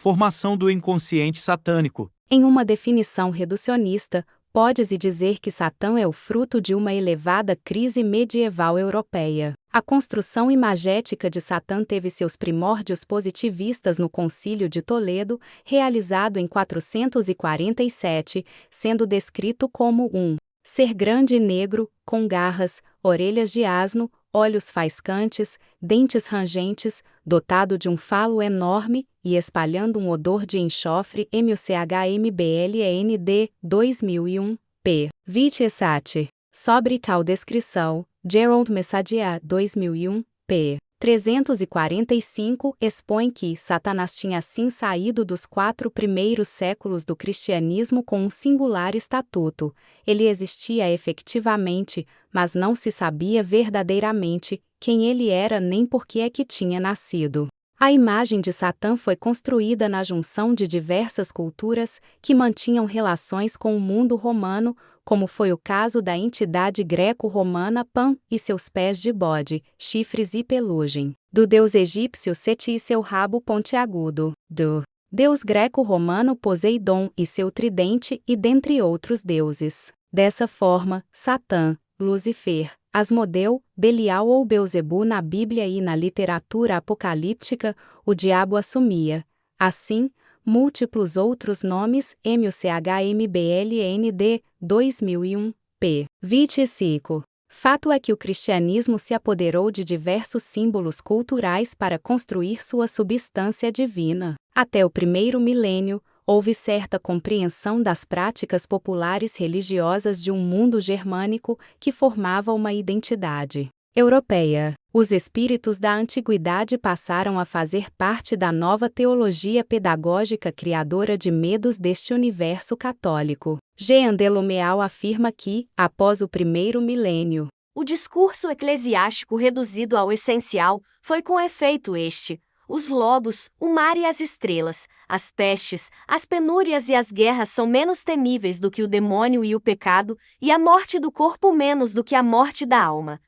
Formação do inconsciente satânico. Em uma definição reducionista, pode-se dizer que Satã é o fruto de uma elevada crise medieval europeia. A construção imagética de Satã teve seus primórdios positivistas no Concílio de Toledo, realizado em 447, sendo descrito como um ser grande e negro, com garras, orelhas de asno, olhos faiscantes, dentes rangentes, dotado de um falo enorme e espalhando um odor de enxofre. MUCHMBLEND 2001, p. 27. Sobre tal descrição, Gerald Messager 2001, p. 345 expõe que Satanás tinha assim saído dos 4 primeiros séculos do cristianismo com um singular estatuto. Ele existia efetivamente, mas não se sabia verdadeiramente quem ele era nem por que é que tinha nascido. A imagem de Satã foi construída na junção de diversas culturas que mantinham relações com o mundo romano, como foi o caso da entidade greco-romana Pan e seus pés de bode, chifres e pelugem, do deus egípcio Seti e seu rabo pontiagudo, do deus greco-romano Poseidon e seu tridente e dentre outros deuses. Dessa forma, Satã, Lúcifer, Asmodeu, Belial ou Belzebu na Bíblia e na literatura apocalíptica, o diabo assumia, assim, múltiplos outros nomes. MUCHMBLND 2001, p. 25. Fato é que o cristianismo se apoderou de diversos símbolos culturais para construir sua substância divina. Até o primeiro milênio, houve certa compreensão das práticas populares religiosas de um mundo germânico que formava uma identidade europeia. Os espíritos da antiguidade passaram a fazer parte da nova teologia pedagógica criadora de medos deste universo católico. Jean Delomeal afirma que, após o primeiro milênio, o discurso eclesiástico reduzido ao essencial foi com efeito este: os lobos, o mar e as estrelas, as pestes, as penúrias e as guerras são menos temíveis do que o demônio e o pecado, e a morte do corpo menos do que a morte da alma.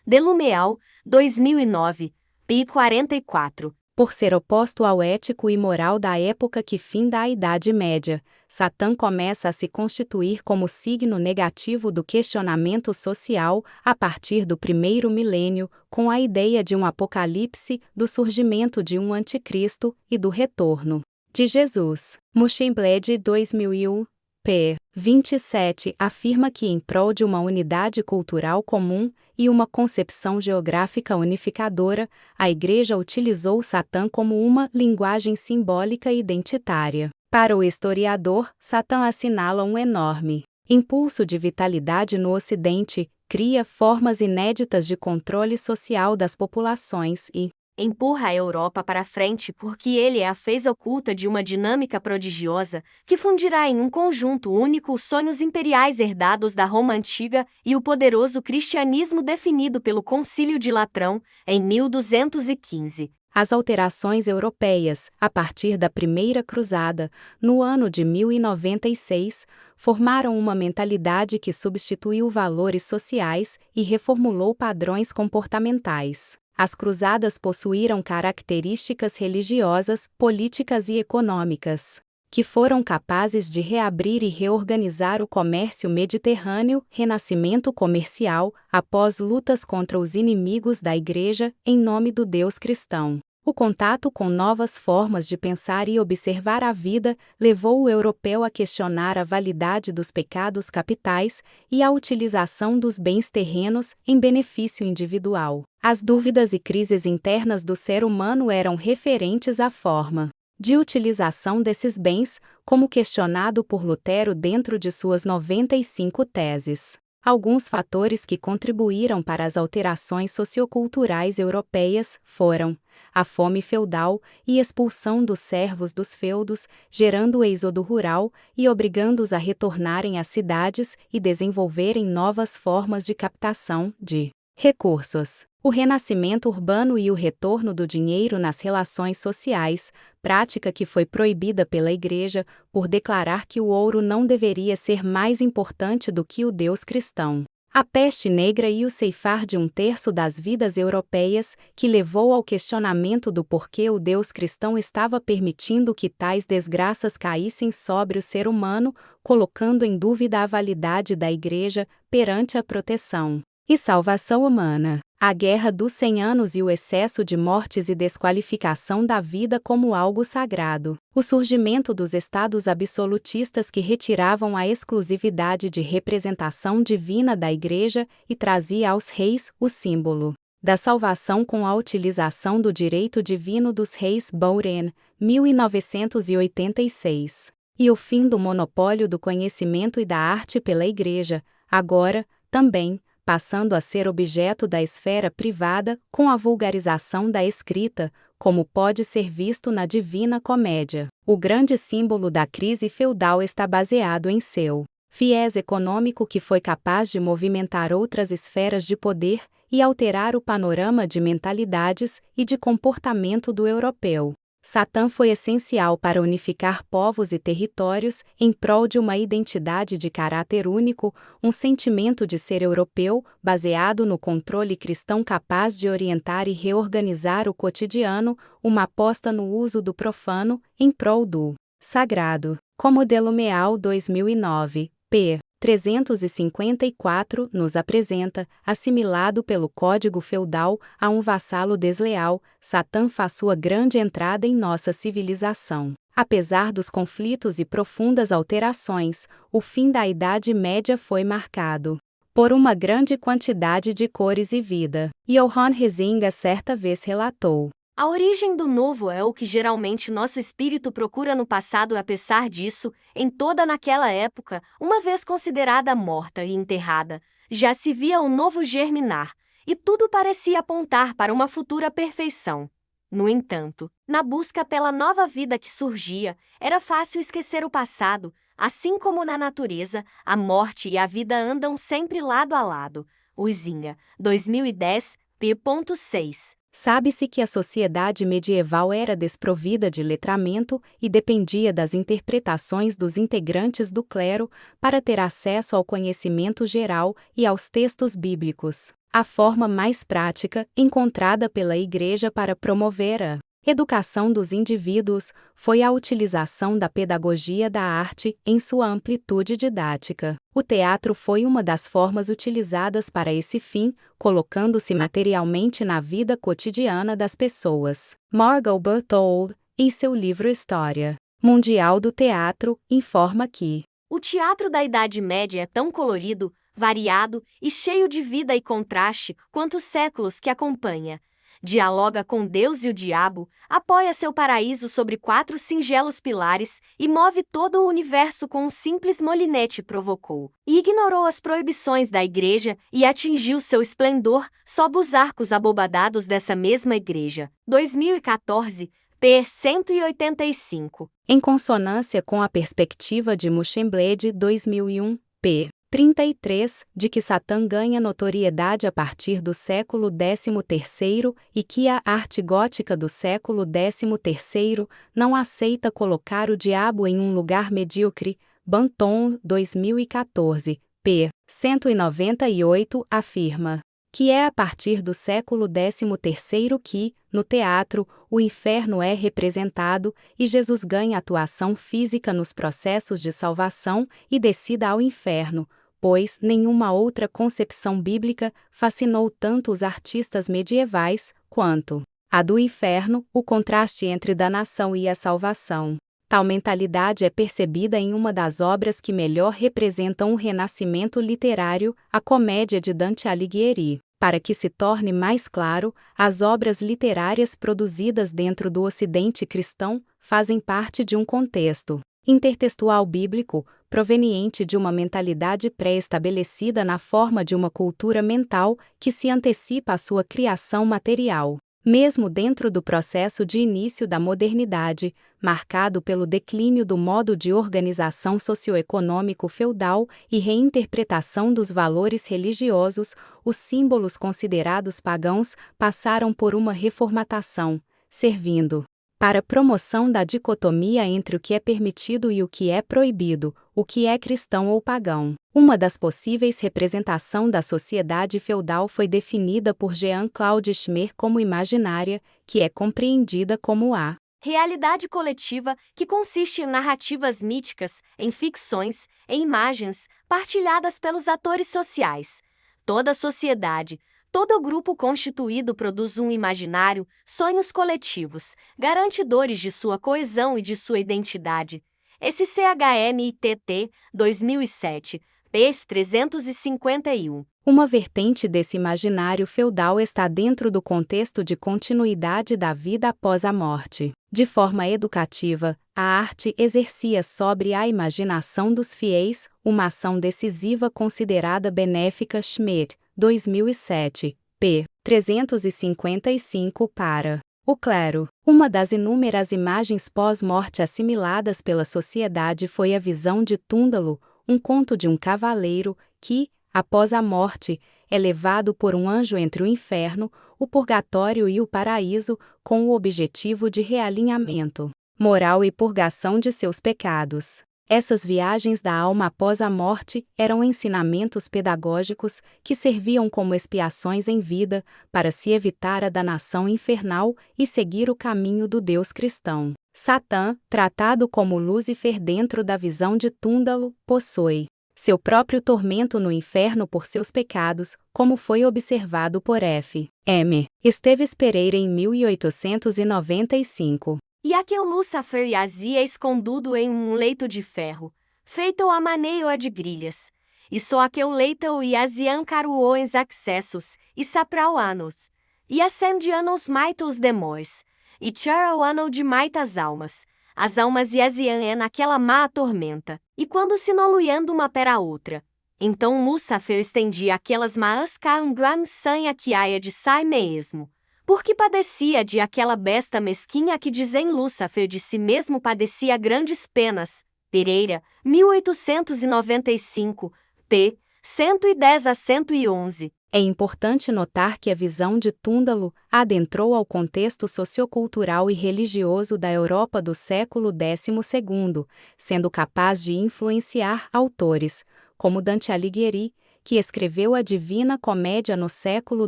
Delumeal, 2009, p. 44. Por ser oposto ao ético e moral da época que finda a Idade Média, Satã começa a se constituir como signo negativo do questionamento social a partir do primeiro milênio, com a ideia de um apocalipse, do surgimento de um anticristo e do retorno de Jesus. Muschenbled 2001, p. 27 afirma que em prol de uma unidade cultural comum e uma concepção geográfica unificadora, a Igreja utilizou Satã como uma linguagem simbólica e identitária. Para o historiador, Satã assinala um enorme impulso de vitalidade no Ocidente, cria formas inéditas de controle social das populações e empurra a Europa para frente porque ele é a fez oculta de uma dinâmica prodigiosa que fundirá em um conjunto único os sonhos imperiais herdados da Roma Antiga e o poderoso cristianismo definido pelo Concílio de Latrão, em 1215. As alterações europeias, a partir da Primeira Cruzada, no ano de 1096, formaram uma mentalidade que substituiu valores sociais e reformulou padrões comportamentais. As cruzadas possuíram características religiosas, políticas e econômicas, que foram capazes de reabrir e reorganizar o comércio mediterrâneo, renascimento comercial, após lutas contra os inimigos da Igreja, em nome do Deus cristão. O contato com novas formas de pensar e observar a vida levou o europeu a questionar a validade dos pecados capitais e a utilização dos bens terrenos em benefício individual. As dúvidas e crises internas do ser humano eram referentes à forma de utilização desses bens, como questionado por Lutero dentro de suas 95 teses. Alguns fatores que contribuíram para as alterações socioculturais europeias foram a fome feudal e expulsão dos servos dos feudos, gerando o êxodo rural e obrigando-os a retornarem às cidades e desenvolverem novas formas de captação de recursos. O renascimento urbano e o retorno do dinheiro nas relações sociais, prática que foi proibida pela Igreja por declarar que o ouro não deveria ser mais importante do que o Deus cristão. A peste negra e o ceifar de 1/3 das vidas europeias, que levou ao questionamento do porquê o Deus cristão estava permitindo que tais desgraças caíssem sobre o ser humano, colocando em dúvida a validade da Igreja perante a proteção e salvação humana. A Guerra dos 100 Anos e o excesso de mortes e desqualificação da vida como algo sagrado. O surgimento dos estados absolutistas que retiravam a exclusividade de representação divina da Igreja e trazia aos reis o símbolo da salvação com a utilização do direito divino dos reis Bouren, 1986. E o fim do monopólio do conhecimento e da arte pela Igreja, agora, também, passando a ser objeto da esfera privada com a vulgarização da escrita, como pode ser visto na Divina Comédia. O grande símbolo da crise feudal está baseado em seu viés econômico que foi capaz de movimentar outras esferas de poder e alterar o panorama de mentalidades e de comportamento do europeu. Satã foi essencial para unificar povos e territórios em prol de uma identidade de caráter único, um sentimento de ser europeu, baseado no controle cristão capaz de orientar e reorganizar o cotidiano, uma aposta no uso do profano, em prol do sagrado. Como Delumeal 2009, p. 354 nos apresenta, assimilado pelo Código Feudal a um vassalo desleal, Satã faz sua grande entrada em nossa civilização. Apesar dos conflitos e profundas alterações, o fim da Idade Média foi marcado por uma grande quantidade de cores e vida. Johann Huizinga certa vez relatou: a origem do novo é o que geralmente nosso espírito procura no passado. Apesar disso, em toda naquela época, uma vez considerada morta e enterrada, já se via o novo germinar, e tudo parecia apontar para uma futura perfeição. No entanto, na busca pela nova vida que surgia, era fácil esquecer o passado, assim como na natureza, a morte e a vida andam sempre lado a lado. Huizinga, 2010, p.6. Sabe-se que a sociedade medieval era desprovida de letramento e dependia das interpretações dos integrantes do clero para ter acesso ao conhecimento geral e aos textos bíblicos. A forma mais prática, encontrada pela Igreja para promover a educação dos indivíduos, foi a utilização da pedagogia da arte em sua amplitude didática. O teatro foi uma das formas utilizadas para esse fim, colocando-se materialmente na vida cotidiana das pessoas. Margot Berthold, em seu livro História Mundial do Teatro, informa que o teatro da Idade Média é tão colorido, variado e cheio de vida e contraste quanto os séculos que acompanha. Dialoga com Deus e o diabo, apoia seu paraíso sobre 4 singelos pilares e move todo o universo com um simples molinete. Provocou e ignorou as proibições da Igreja e atingiu seu esplendor sob os arcos abobadados dessa mesma Igreja. 2014, p. 185. Em consonância com a perspectiva de Muschenblede 2001, p. 33, de que Satã ganha notoriedade a partir do século XIII e que a arte gótica do século XIII não aceita colocar o diabo em um lugar medíocre. Banton, 2014, p. 198, afirma que é a partir do século XIII que, no teatro, o inferno é representado e Jesus ganha atuação física nos processos de salvação e descida ao inferno, pois nenhuma outra concepção bíblica fascinou tanto os artistas medievais quanto a do inferno, o contraste entre danação e a salvação. Tal mentalidade é percebida em uma das obras que melhor representam o renascimento literário, a Comédia de Dante Alighieri. Para que se torne mais claro, as obras literárias produzidas dentro do Ocidente cristão fazem parte de um contexto intertextual bíblico, proveniente de uma mentalidade pré-estabelecida na forma de uma cultura mental que se antecipa à sua criação material. Mesmo dentro do processo de início da modernidade, marcado pelo declínio do modo de organização socioeconômico feudal e reinterpretação dos valores religiosos, os símbolos considerados pagãos passaram por uma reformatação, servindo para promoção da dicotomia entre o que é permitido e o que é proibido, o que é cristão ou pagão. Uma das possíveis representação da sociedade feudal foi definida por Jean-Claude Schmer como imaginária, que é compreendida como a realidade coletiva, que consiste em narrativas míticas, em ficções, em imagens, partilhadas pelos atores sociais. Toda sociedade, todo grupo constituído produz um imaginário, sonhos coletivos, garantidores de sua coesão e de sua identidade. Esse CHMITT, 2007, p. 351. Uma vertente desse imaginário feudal está dentro do contexto de continuidade da vida após a morte. De forma educativa, a arte exercia sobre a imaginação dos fiéis uma ação decisiva considerada benéfica. Schmer, 2007, p. 355 para o clero. Uma das inúmeras imagens pós-morte assimiladas pela sociedade foi a visão de Túndalo, um conto de um cavaleiro que, após a morte, é levado por um anjo entre o inferno, o purgatório e o paraíso, com o objetivo de realinhamento moral e purgação de seus pecados. Essas viagens da alma após a morte eram ensinamentos pedagógicos que serviam como expiações em vida para se evitar a danação infernal e seguir o caminho do Deus cristão. Satã, tratado como Lúcifer dentro da visão de Túndalo, possui seu próprio tormento no inferno por seus pecados, como foi observado por F. M. Esteves Pereira em 1895. E aquele Lúcifer jazia escondido em um leito de ferro, feito a maneira de grilhas. E só aquele leito jaziam caruões acessos, e saprauanos, e ascendianos maitos demóis, e charauano de maitas almas. As almas jaziam naquela má tormenta, e quando se noluiando uma pera outra. Então Lúcifer estendia aquelas maas com gran sanha que haia de si mesmo. Porque padecia de aquela besta mesquinha que dizem Lúcifer de si mesmo padecia grandes penas. Pereira, 1895, p. 110 a 111. É importante notar que a visão de Túndalo adentrou ao contexto sociocultural e religioso da Europa do século XII, sendo capaz de influenciar autores, como Dante Alighieri, que escreveu a Divina Comédia no século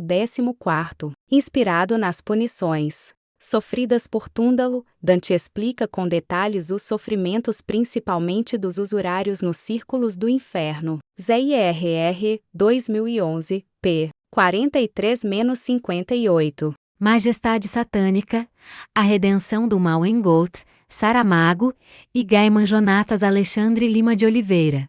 XIV. Inspirado nas punições sofridas por Túndalo, Dante explica com detalhes os sofrimentos principalmente dos usurários nos círculos do inferno. ZIRR, 2011, p. 43-58. Majestade Satânica, A Redenção do Mal em Goethe, Saramago e Gaiman. Jonatas Alexandre Lima de Oliveira.